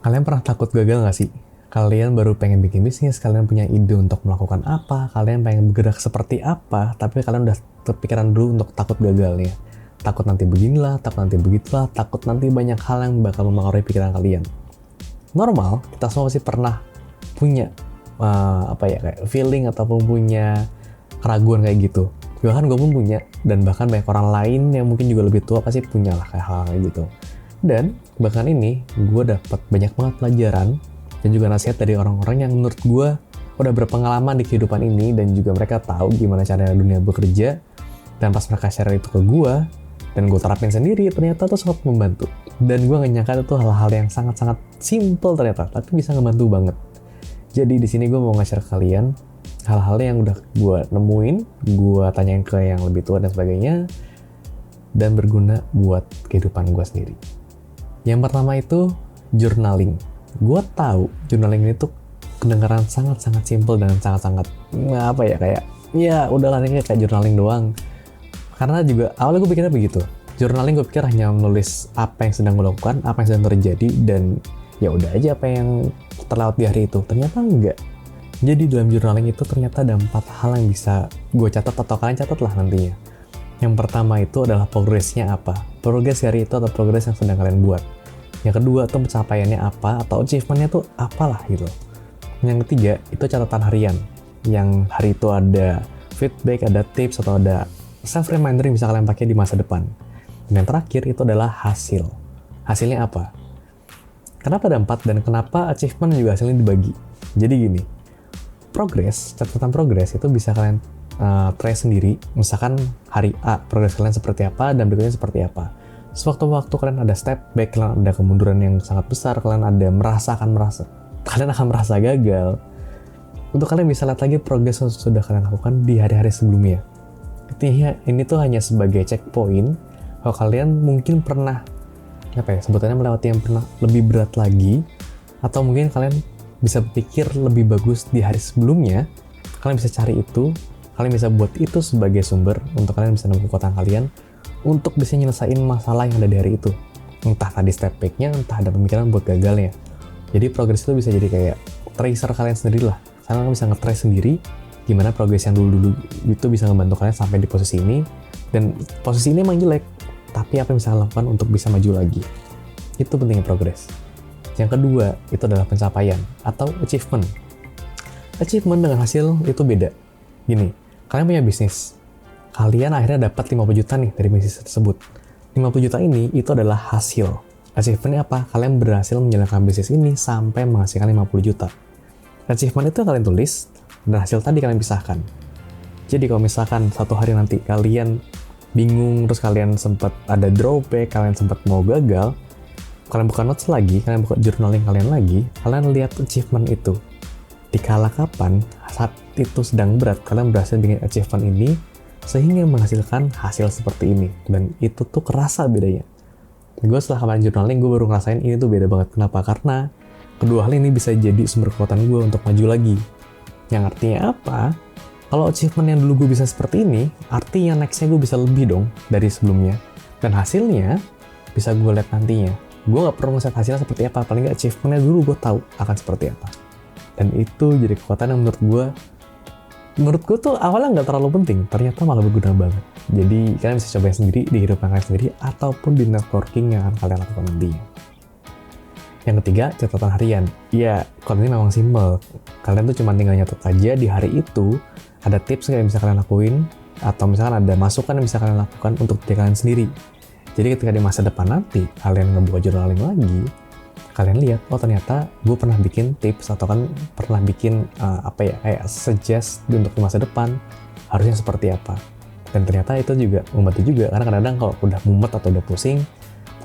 Kalian pernah takut gagal nggak sih? Kalian baru pengen bikin bisnis, kalian punya ide untuk melakukan apa, kalian pengen bergerak seperti apa, tapi kalian udah terpikiran dulu untuk takut gagalnya. Takut nanti beginilah, takut nanti begitulah, takut nanti banyak hal yang bakal mempengaruhi pikiran kalian. Normal, kita semua pasti pernah punya kayak feeling ataupun punya keraguan kayak gitu. Bahkan gue pun punya, dan bahkan banyak orang lain yang mungkin juga lebih tua pasti punya lah kayak hal kayak gitu. Dan bahkan ini gue dapat banyak banget pelajaran dan juga nasihat dari orang-orang yang menurut gue udah berpengalaman di kehidupan ini, dan juga mereka tahu gimana cara dunia bekerja. Dan pas mereka share itu ke gue dan gue terapin sendiri, ternyata tuh sangat membantu. Dan gue gak nyangka itu hal-hal yang sangat-sangat simple ternyata, tapi bisa ngebantu banget. Jadi di sini gue mau nge-share ke kalian hal-hal yang udah gue nemuin, gue tanyain ke yang lebih tua dan sebagainya, dan berguna buat kehidupan gue sendiri. Yang pertama itu journaling. Gue tahu journaling ini tuh kedengaran sangat-sangat simple dan sangat-sangat udahlah ini kayak journaling doang. Karena juga awalnya gue pikirnya begitu. Journaling gue pikir hanya menulis apa yang sedang gue lakukan, apa yang sedang terjadi, dan ya udah aja apa yang terlewat di hari itu. Ternyata enggak. Jadi dalam journaling itu ternyata ada 4 hal yang bisa gue catat atau kalian catat lah nantinya. Yang pertama itu adalah progresnya apa. Progres hari itu atau progres yang sedang kalian buat. Yang kedua tuh pencapaiannya apa atau achievementnya tuh apalah gitu. Yang ketiga itu catatan harian. Yang hari itu ada feedback, ada tips, atau ada self reminder yang bisa kalian pakai di masa depan. Dan yang terakhir itu adalah hasil. Hasilnya apa? Kenapa ada 4 dan kenapa achievement juga hasilnya dibagi? Jadi gini, catatan progres itu bisa kalian trace sendiri. Misalkan hari A, progres kalian seperti apa dan berikutnya seperti apa. Sewaktu-waktu kalian ada step back, kalian ada kemunduran yang sangat besar, kalian akan merasa gagal. Untuk kalian bisa lihat lagi progres yang sudah kalian lakukan di hari-hari sebelumnya. Artinya ini tuh hanya sebagai checkpoint kalau kalian mungkin pernah sebutannya melewati yang pernah lebih berat lagi, atau mungkin kalian bisa berpikir lebih bagus di hari sebelumnya. Kalian bisa cari itu, kalian bisa buat itu sebagai sumber untuk kalian bisa nemu kekuatan kalian untuk bisa nyelesain masalah yang ada di hari itu. Entah tadi step back-nya, entah ada pemikiran buat gagalnya. Jadi progres itu bisa jadi kayak tracer kalian sendiri lah. Kalian bisa nge-trace sendiri gimana progres yang dulu-dulu itu bisa ngebantu kalian sampai di posisi ini. Dan posisi ini emang jelek, tapi apa yang bisa kalian lakukan untuk bisa maju lagi. Itu pentingnya progres. Yang kedua, itu adalah pencapaian atau achievement. Achievement dengan hasil itu beda. Gini, kalian punya bisnis. Kalian akhirnya dapat 50 juta nih dari bisnis tersebut. 50 juta ini itu adalah hasil. Achievementnya apa? Kalian berhasil menjalankan bisnis ini sampai menghasilkan 50 juta. Achievement itu kalian tulis, dan hasil tadi kalian pisahkan. Jadi kalau misalkan satu hari nanti kalian bingung, terus kalian sempat ada drawback, kalian sempat mau gagal, kalian buka notes lagi, kalian buka journaling kalian lagi, kalian lihat achievement itu. Dikala kapan saat itu sedang berat, kalian berhasil bikin achievement ini sehingga menghasilkan hasil seperti ini. Dan itu tuh kerasa bedanya. Gue setelah kemarin journaling, gue baru ngerasain ini tuh beda banget. Kenapa? Karena kedua hal ini bisa jadi sumber kekuatan gue untuk maju lagi. Yang artinya apa? Kalau achievement yang dulu gue bisa seperti ini, artinya nextnya gue bisa lebih dong dari sebelumnya. Dan hasilnya bisa gue lihat nantinya. Gue gak perlu ngeset hasilnya seperti apa, paling gak achievementnya dulu gue tahu akan seperti apa. Dan itu jadi kekuatan yang menurut gue tuh awalnya gak terlalu penting, ternyata malah berguna banget. Jadi kalian bisa cobain sendiri di kehidupan kalian sendiri, ataupun di networking yang akan kalian lakukan nantinya. Yang ketiga, catatan harian. Ya, kalau ini memang simple. Kalian tuh cuma tinggal nyatet aja di hari itu, ada tips yang bisa kalian lakuin, atau misalkan ada masukan yang bisa kalian lakukan untuk diri kalian sendiri. Jadi ketika di masa depan nanti, kalian ngebuka journaling lagi, kalian lihat, oh ternyata gue pernah bikin tips, atau kan pernah bikin kayak suggest untuk di masa depan, harusnya seperti apa. Dan ternyata itu juga membantu juga, karena kadang-kadang kalau udah mumet atau udah pusing,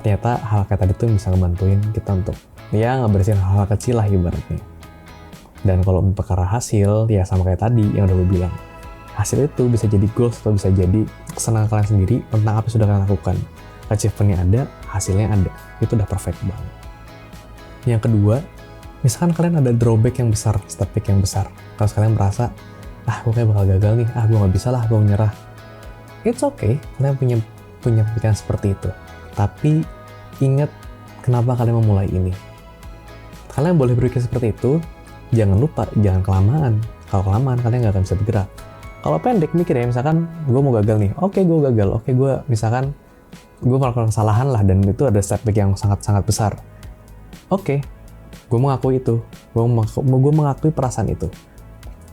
ternyata hal kayak tadi tuh bisa ngebantuin kita untuk ngebersihin hal-hal kecil lah ibaratnya. Dan kalau perkara hasil, ya sama kayak tadi yang udah gue bilang. Hasil itu bisa jadi goals atau bisa jadi kesenangan kalian sendiri tentang apa yang sudah kalian lakukan. Achievementnya ada, hasilnya ada. Itu udah perfect banget. Yang kedua, misalkan kalian ada drawback yang besar, step back yang besar. Kalau kalian merasa, gue kayak bakal gagal nih, gue gak bisa lah, gue menyerah. It's okay, kalian punya pikiran seperti itu. Tapi ingat kenapa kalian memulai ini. Kalian boleh berpikir seperti itu, jangan lupa, jangan kelamaan. Kalau kelamaan, kalian nggak akan bisa bergerak. Kalau pendek mikir ya, misalkan gue mau gagal nih, oke gue gagal, oke gue misalkan gue melakukan kesalahan lah, dan itu ada setback yang sangat-sangat besar. Oke, gue mengakui itu, gue mengakui perasaan itu.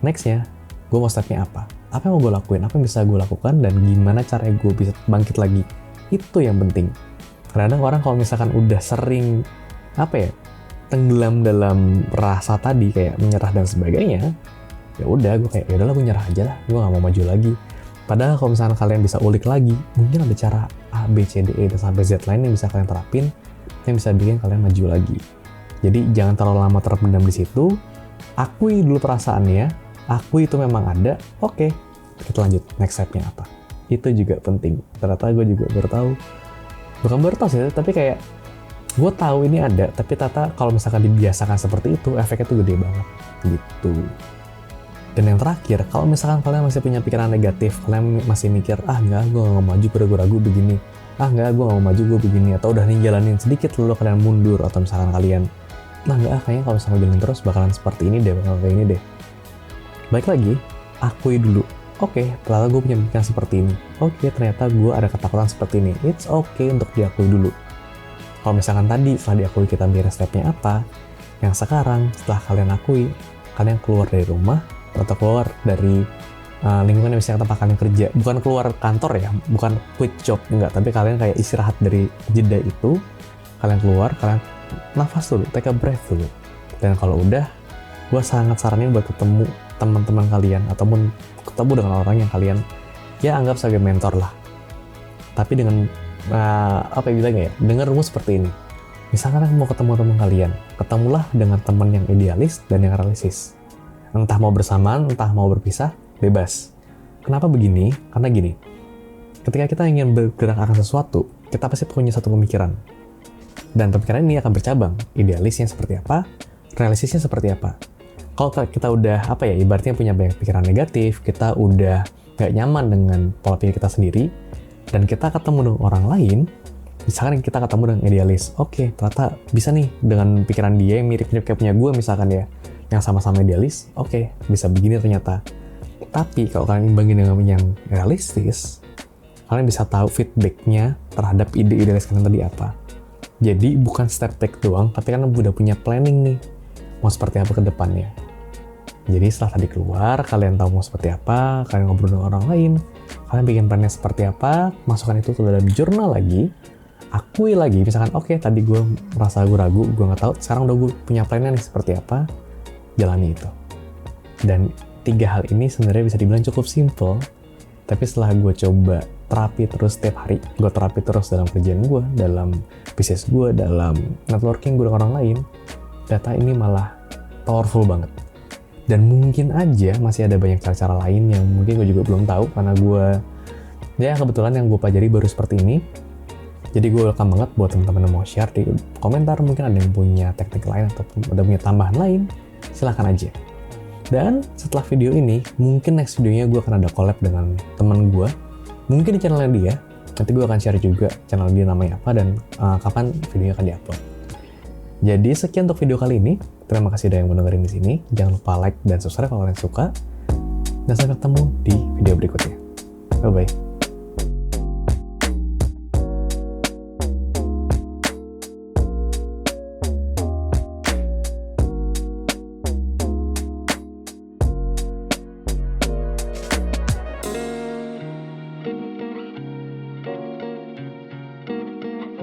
Nextnya, gue mau stepnya apa? Apa yang mau gue lakuin? Apa yang bisa gue lakukan? Dan gimana caranya gue bisa bangkit lagi? Itu yang penting. Kadang orang kalau misalkan udah sering tenggelam dalam rasa tadi kayak menyerah dan sebagainya, ya udah gue kayak ya udahlah gue nyerah aja lah, gue nggak mau maju lagi. Padahal kalau misalkan kalian bisa ulik lagi, mungkin ada cara A, B, C, D, E, dan sampai Z lain yang bisa kalian terapin, yang bisa bikin kalian maju lagi. Jadi jangan terlalu lama terpendam di situ, akui dulu perasaannya, akui itu memang ada, oke, kita lanjut, next step-nya apa. Itu juga penting. Ternyata gue juga baru tahu, bukan baru tahu sih, tapi kayak gue tahu ini ada, tapi ternyata kalau misalkan dibiasakan seperti itu, efeknya tuh gede banget, gitu. Dan yang terakhir, kalau misalkan kalian masih punya pikiran negatif, kalian masih mikir, enggak, gue gak mau maju, gue ragu-ragu begini, enggak, gue gak mau maju, gue begini, atau udah jalanin sedikit, lalu kalian mundur, atau misalkan kalian, enggak, kayaknya kalau misalkan jalan terus, bakalan seperti ini deh, bakalan kayak ini deh. Baik lagi, akui dulu, oke, ternyata gue punya pikiran seperti ini, oke, ternyata gue ada ketakutan seperti ini, it's okay untuk diakui dulu. Kalau misalkan tadi, setelah diakui kita mikir stepnya apa, yang sekarang, setelah kalian akui, kalian keluar dari rumah, atau keluar dari lingkungan yang misalnya tempat kalian kerja, bukan keluar kantor ya, bukan quit job, enggak, tapi kalian kayak istirahat dari jeda itu, kalian keluar, kalian nafas dulu, take a breath dulu, dan kalau udah, gue sangat saranin buat ketemu teman-teman kalian, ataupun ketemu dengan orang yang kalian ya anggap sebagai mentor lah, tapi dengan dengan rumus seperti ini. Misalkan kalian mau ketemu teman kalian, ketemulah dengan teman yang idealis dan yang realistis. Entah mau bersamaan, entah mau berpisah, bebas. Kenapa begini? Karena gini, ketika kita ingin bergerak akan sesuatu, kita pasti punya satu pemikiran. Dan pemikiran ini akan bercabang. Idealisnya seperti apa? Realistisnya seperti apa? Kalau kita udah, ibaratnya punya banyak pikiran negatif, kita udah gak nyaman dengan pola pikir kita sendiri, dan kita ketemu dengan orang lain, misalkan kita ketemu dengan idealis, oke, ternyata bisa nih dengan pikiran dia yang mirip-mirip kayak punya gue misalkan ya, yang sama-sama idealis, oke, bisa begini ternyata. Tapi kalau kalian imbangin dengan yang realistis, kalian bisa tahu feedbacknya terhadap ide idealis kalian tadi apa. Jadi bukan step back doang, tapi kalian udah punya planning nih, mau seperti apa ke depannya. Jadi setelah tadi keluar, kalian tahu mau seperti apa, kalian ngobrol dengan orang lain, kalian bikin plannya seperti apa, masukkan itu ke dalam jurnal lagi, akui lagi, misalkan oke, tadi gue merasa ragu, gue nggak tahu, sekarang udah gue punya plannya nih seperti apa, jalani itu. Dan 3 hal ini sebenarnya bisa dibilang cukup simple, tapi setelah gue coba terapi terus setiap hari, gue terapi terus dalam kerjaan gue, dalam bisnis gue, dalam networking gue dengan orang lain, data ini malah powerful banget. Dan mungkin aja masih ada banyak cara-cara lain yang mungkin gue juga belum tahu, karena gue, ya kebetulan yang gue pelajari baru seperti ini. Jadi gue welcome banget buat teman-teman yang mau share di komentar, mungkin ada yang punya teknik lain ataupun ada punya tambahan lain, silahkan aja. Dan setelah video ini, mungkin next videonya gue akan ada collab dengan teman gue, mungkin di channelnya dia. Nanti gue akan share juga channel dia namanya apa dan kapan videonya akan diupload. Jadi sekian untuk video kali ini. Terima kasih udah yang mendengarin di sini. Jangan lupa like dan subscribe kalau kalian suka. Dan sampai ketemu di video berikutnya. Bye bye.